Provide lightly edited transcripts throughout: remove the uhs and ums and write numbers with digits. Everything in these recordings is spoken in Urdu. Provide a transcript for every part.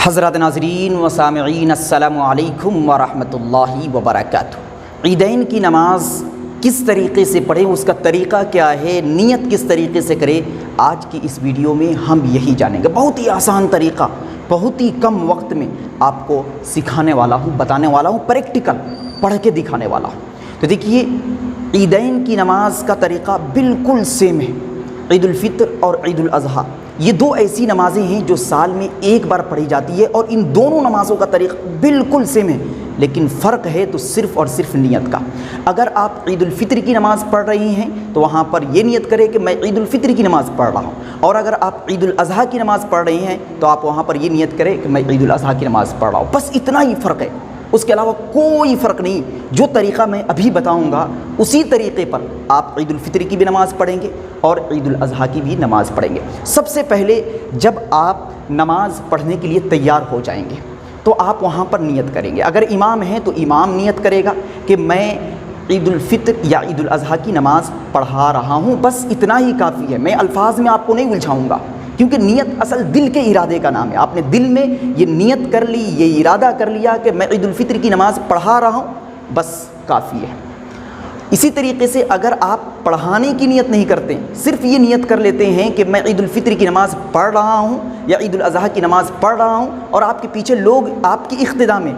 حضرات ناظرین و سامعین، السلام علیکم ورحمۃ اللہ وبرکاتہ۔ عیدین کی نماز کس طریقے سے پڑھیں، اس کا طریقہ کیا ہے، نیت کس طریقے سے کریں، آج کی اس ویڈیو میں ہم یہی جانیں گے۔ بہت ہی آسان طریقہ، بہت ہی کم وقت میں آپ کو سکھانے والا ہوں، بتانے والا ہوں، پریکٹیکل پڑھ کے دکھانے والا ہوں۔ تو دیکھیے، عیدین کی نماز کا طریقہ بالکل سیم ہے۔ عید الفطر اور عید الاضحیٰ یہ دو ایسی نمازیں ہیں جو سال میں ایک بار پڑھی جاتی ہے، اور ان دونوں نمازوں کا طریقہ بالکل سیم ہے، لیکن فرق ہے تو صرف اور صرف نیت کا۔ اگر آپ عید الفطر کی نماز پڑھ رہی ہیں تو وہاں پر یہ نیت کریں کہ میں عید الفطر کی نماز پڑھ رہا ہوں، اور اگر آپ عید الاضحیٰ کی نماز پڑھ رہی ہیں تو آپ وہاں پر یہ نیت کریں کہ میں عید الاضحیٰ کی نماز پڑھ رہا ہوں۔ بس اتنا ہی فرق ہے، اس کے علاوہ کوئی فرق نہیں۔ جو طریقہ میں ابھی بتاؤں گا اسی طریقے پر آپ عید الفطر کی بھی نماز پڑھیں گے اور عید الاضحیٰ کی بھی نماز پڑھیں گے۔ سب سے پہلے جب آپ نماز پڑھنے کے لیے تیار ہو جائیں گے تو آپ وہاں پر نیت کریں گے۔ اگر امام ہیں تو امام نیت کرے گا کہ میں عید الفطر یا عید الاضحیٰ کی نماز پڑھا رہا ہوں، بس اتنا ہی کافی ہے۔ میں الفاظ میں آپ کو نہیں الجھاؤں گا، کیونکہ نیت اصل دل کے ارادے کا نام ہے۔ آپ نے دل میں یہ نیت کر لی، یہ ارادہ کر لیا کہ میں عید الفطر کی نماز پڑھا رہا ہوں، بس کافی ہے۔ اسی طریقے سے اگر آپ پڑھانے کی نیت نہیں کرتے، صرف یہ نیت کر لیتے ہیں کہ میں عید الفطر کی نماز پڑھ رہا ہوں یا عید الاضحیٰ کی نماز پڑھ رہا ہوں، اور آپ کے پیچھے لوگ آپ کی اقتداء میں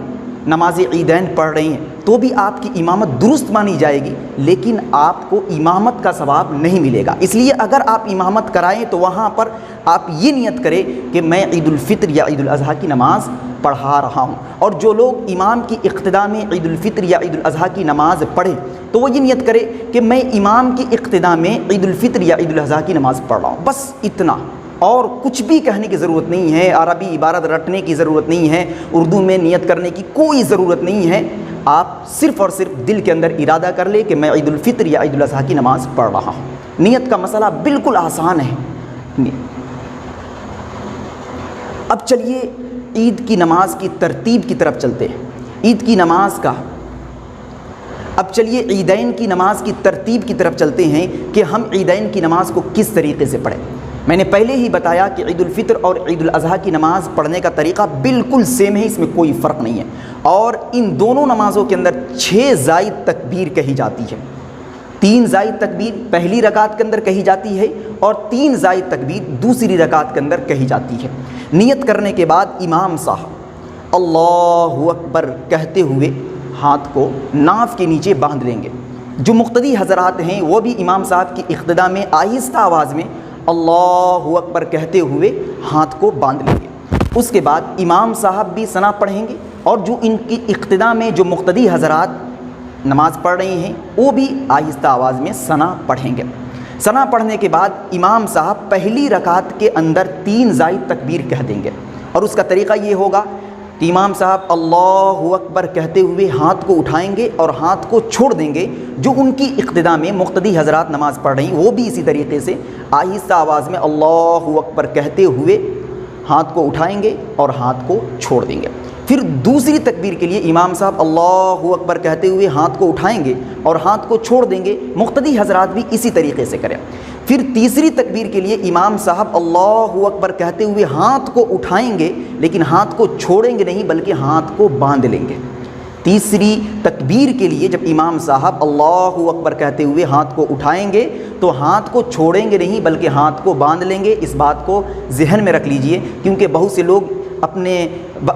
نماز عیدین پڑھ رہی ہیں، تو بھی آپ کی امامت درست مانی جائے گی، لیکن آپ کو امامت کا ثواب نہیں ملے گا۔ اس لیے اگر آپ امامت کرائیں تو وہاں پر آپ یہ نیت کریں کہ میں عید الفطر یا عید الاضحیٰ کی نماز پڑھا رہا ہوں، اور جو لوگ امام کی اقتداء میں عید الفطر یا عید الاضحیٰ کی نماز پڑھیں تو وہ یہ نیت کرے کہ میں امام کی اقتداء میں عید الفطر یا عید الاضحیٰ کی نماز پڑھ رہا ہوں، بس اتنا، اور کچھ بھی کہنے کی ضرورت نہیں ہے، عربی عبارت رٹنے کی ضرورت نہیں ہے، اردو میں نیت کرنے کی کوئی ضرورت نہیں ہے۔ آپ صرف اور صرف دل کے اندر ارادہ کر لے کہ میں عید الفطر یا عید الاضحیٰ کی نماز پڑھ رہا ہوں۔ نیت کا مسئلہ بالکل آسان ہے۔ اب چلیے عید کی نماز کی ترتیب کی طرف چلتے ہیں۔ عید کی نماز کا اب چلیے عیدین کی نماز کی ترتیب کی طرف چلتے ہیں کہ ہم عیدین کی نماز کو کس طریقے سے پڑھیں۔ میں نے پہلے ہی بتایا کہ عید الفطر اور عید الاضحیٰ کی نماز پڑھنے کا طریقہ بالکل سیم ہے، اس میں کوئی فرق نہیں ہے، اور ان دونوں نمازوں کے اندر 6 زائد تکبیر کہی جاتی ہے۔ 3 زائد تکبیر پہلی رکعت کے اندر کہی جاتی ہے، اور 3 زائد تکبیر دوسری رکعت کے اندر کہی جاتی ہے۔ نیت کرنے کے بعد امام صاحب اللہ اکبر کہتے ہوئے ہاتھ کو ناف کے نیچے باندھ لیں گے۔ جو مقتدی حضرات ہیں وہ بھی امام صاحب کی اقتداء میں آہستہ آواز میں اللہ اکبر کہتے ہوئے ہاتھ کو باندھ لیں گے۔ اس کے بعد امام صاحب بھی ثنا پڑھیں گے، اور جو ان کی اقتداء میں جو مقتدی حضرات نماز پڑھ رہی ہیں وہ بھی آہستہ آواز میں ثنا پڑھیں گے۔ ثنا پڑھنے کے بعد امام صاحب پہلی رکعت کے اندر 3 زائد تکبیر کہہ دیں گے، اور اس کا طریقہ یہ ہوگا کہ امام صاحب اللہ اکبر کہتے ہوئے ہاتھ کو اٹھائیں گے اور ہاتھ کو چھوڑ دیں گے۔ جو ان کی اقتداء میں مقتدی حضرات نماز پڑھ رہی ہیں وہ بھی اسی طریقے سے آہستہ آواز میں اللہ اکبر کہتے ہوئے ہاتھ کو اٹھائیں گے اور ہاتھ کو چھوڑ دیں گے۔ پھر دوسری تکبیر کے لیے امام صاحب اللہ اکبر کہتے ہوئے ہاتھ کو اٹھائیں گے اور ہاتھ کو چھوڑ دیں گے۔ مقتدی حضرات بھی اسی طریقے سے کریں۔ پھر تیسری تکبیر کے لیے امام صاحب اللہ اکبر کہتے ہوئے ہاتھ کو اٹھائیں گے، لیکن ہاتھ کو چھوڑیں گے نہیں بلکہ ہاتھ کو باندھ لیں گے۔ تیسری تکبیر کے لیے جب امام صاحب اللہ اکبر کہتے ہوئے ہاتھ کو اٹھائیں گے تو ہاتھ کو چھوڑیں گے نہیں بلکہ ہاتھ کو باندھ لیں گے۔ اس بات کو ذہن میں رکھ لیجئے، کیونکہ بہت سے لوگ اپنے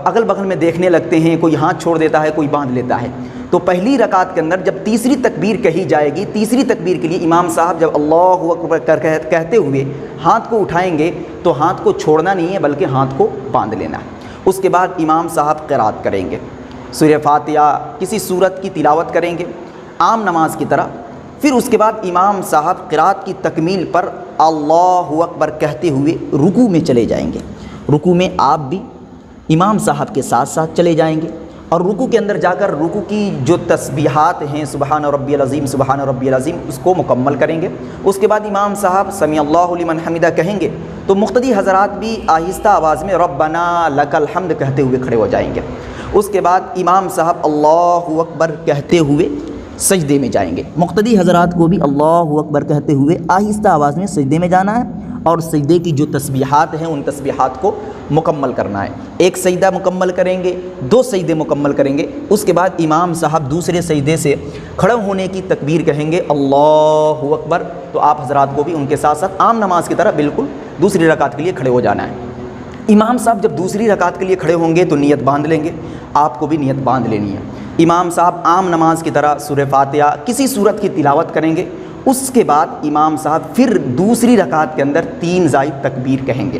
اگل بغل میں دیکھنے لگتے ہیں، کوئی ہاتھ چھوڑ دیتا ہے، کوئی باندھ لیتا ہے۔ تو پہلی رکعت کے اندر جب تیسری تکبیر کہی جائے گی، تیسری تکبیر کے لیے امام صاحب جب اللہ اکبر کہتے ہوئے ہاتھ کو اٹھائیں گے تو ہاتھ کو چھوڑنا نہیں ہے بلکہ ہاتھ کو باندھ لینا ہے۔ اس کے بعد امام صاحب قرات کریں گے، سورہ فاتحہ کسی سورت کی تلاوت کریں گے عام نماز کی طرح۔ پھر اس کے بعد امام صاحب قرات کی تکمیل پر اللہ اکبر کہتے ہوئے رکوع میں چلے جائیں گے۔ رکوع میں آپ بھی امام صاحب کے ساتھ ساتھ چلے جائیں گے، اور رکوع کے اندر جا کر رکوع کی جو تسبیحات ہیں سبحان ربی العظیم سبحان ربی العظیم اس کو مکمل کریں گے۔ اس کے بعد امام صاحب سمیع اللہ لمن حمدہ کہیں گے تو مقتدی حضرات بھی آہستہ آواز میں ربنا لک الحمد کہتے ہوئے کھڑے ہو جائیں گے۔ اس کے بعد امام صاحب اللہ اکبر کہتے ہوئے سجدے میں جائیں گے۔ مقتدی حضرات کو بھی اللہ اکبر کہتے ہوئے آہستہ آواز میں سجدے میں جانا ہے، اور سجدے کی جو تسبیحات ہیں ان تسبیحات کو مکمل کرنا ہے۔ ایک سجدہ مکمل کریں گے، 2 سجدے مکمل کریں گے، اس کے بعد امام صاحب دوسرے سجدے سے کھڑے ہونے کی تکبیر کہیں گے اللہ اکبر، تو آپ حضرات کو بھی ان کے ساتھ ساتھ عام نماز کی طرح بالکل دوسری رکعت کے لیے کھڑے ہو جانا ہے۔ امام صاحب جب دوسری رکعت کے لیے کھڑے ہوں گے تو نیت باندھ لیں گے، آپ کو بھی نیت باندھ لینی ہے۔ امام صاحب عام نماز کی طرح سورہ فاتحہ کسی سورت کی تلاوت کریں گے، اس کے بعد امام صاحب پھر دوسری رکعت کے اندر 3 زائد تکبیر کہیں گے۔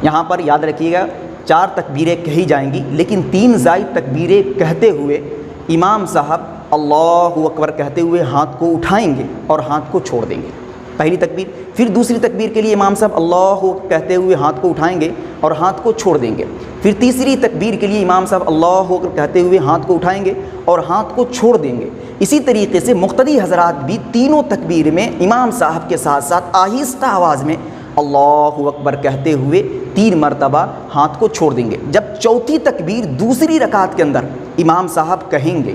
یہاں پر یاد رکھیے گا 4 تکبیریں کہی جائیں گی، لیکن 3 زائد تکبیریں کہتے ہوئے امام صاحب اللہ اکبر کہتے ہوئے ہاتھ کو اٹھائیں گے اور ہاتھ کو چھوڑ دیں گے، پہلی تکبیر۔ پھر دوسری تکبیر کے لیے امام صاحب اللہ کہتے ہوئے ہاتھ کو اٹھائیں گے اور ہاتھ کو چھوڑ دیں گے۔ پھر تیسری تکبیر کے لیے امام صاحب اللہ کہتے ہوئے ہاتھ کو اٹھائیں گے اور ہاتھ کو چھوڑ دیں گے۔ اسی طریقے سے مقتدی حضرات بھی تینوں تکبیر میں امام صاحب کے ساتھ ساتھ آہستہ آواز میں اللہ اکبر کہتے ہوئے 3 مرتبہ ہاتھ کو چھوڑ دیں گے۔ جب چوتھی تکبیر دوسری رکعت کے اندر امام صاحب کہیں گے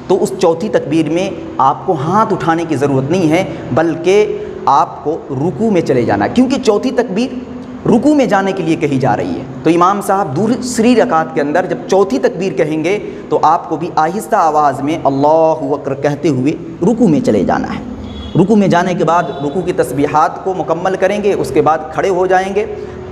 تو اس چوتھی تکبیر میں آپ کو ہاتھ اٹھانے کی ضرورت نہیں ہے، بلکہ آپ کو رکوع میں چلے جانا ہے، کیونکہ چوتھی تکبیر رکوع میں جانے کے لیے کہی جا رہی ہے۔ تو امام صاحب دوسری رکعت کے اندر جب چوتھی تکبیر کہیں گے تو آپ کو بھی آہستہ آواز میں اللہ اکبر کہتے ہوئے رکوع میں چلے جانا ہے۔ رکوع میں جانے کے بعد رکوع کی تسبیحات کو مکمل کریں گے، اس کے بعد کھڑے ہو جائیں گے،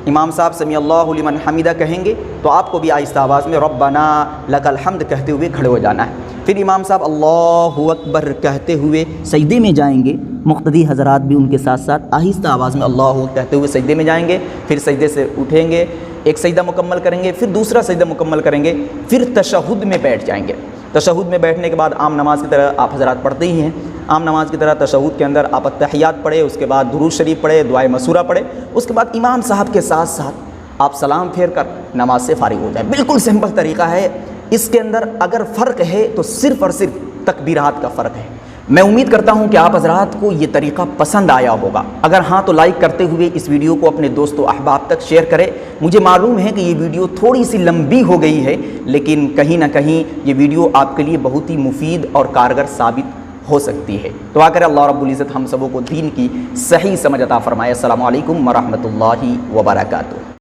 امام صاحب سمیع اللہ لمن حمیدہ کہیں گے تو آپ کو بھی آہستہ آواز میں ربنا لک الحمد کہتے ہوئے کھڑے ہو جانا ہے۔ پھر امام صاحب اللہ اکبر کہتے ہوئے سجدے میں جائیں گے، مقتدی حضرات بھی ان کے ساتھ ساتھ آہستہ آواز میں اللہ کہتے ہوئے سجدے میں جائیں گے، پھر سجدے سے اٹھیں گے، ایک سجدہ مکمل کریں گے، پھر دوسرا سجدہ مکمل کریں گے، پھر تشہد میں بیٹھ جائیں گے۔ تشہد میں بیٹھنے کے بعد عام نماز کی طرح آپ حضرات پڑھتے ہی ہیں، عام نماز کی طرح تشہد کے اندر آپ التحیات پڑھے، اس کے بعد درود شریف پڑھے، دعائے مسورہ پڑھے، اس کے بعد امام صاحب کے ساتھ ساتھ آپ سلام پھیر کر نماز سے فارغ ہو جائیں۔ بالکل سمپل طریقہ ہے، اس کے اندر اگر فرق ہے تو صرف اور صرف تکبیرات کا فرق ہے۔ میں امید کرتا ہوں کہ آپ حضرات کو یہ طریقہ پسند آیا ہوگا، اگر ہاں تو لائک کرتے ہوئے اس ویڈیو کو اپنے دوست و احباب تک شیئر کریں۔ مجھے معلوم ہے کہ یہ ویڈیو تھوڑی سی لمبی ہو گئی ہے، لیکن کہیں نہ کہیں یہ ویڈیو آپ کے لیے بہت ہی مفید اور کارگر ثابت ہو سکتی ہے۔ دعا کریں اللہ رب العزت ہم سبوں کو دین کی صحیح سمجھ عطا فرمائے۔ السلام علیکم ورحمۃ اللہ وبرکاتہ۔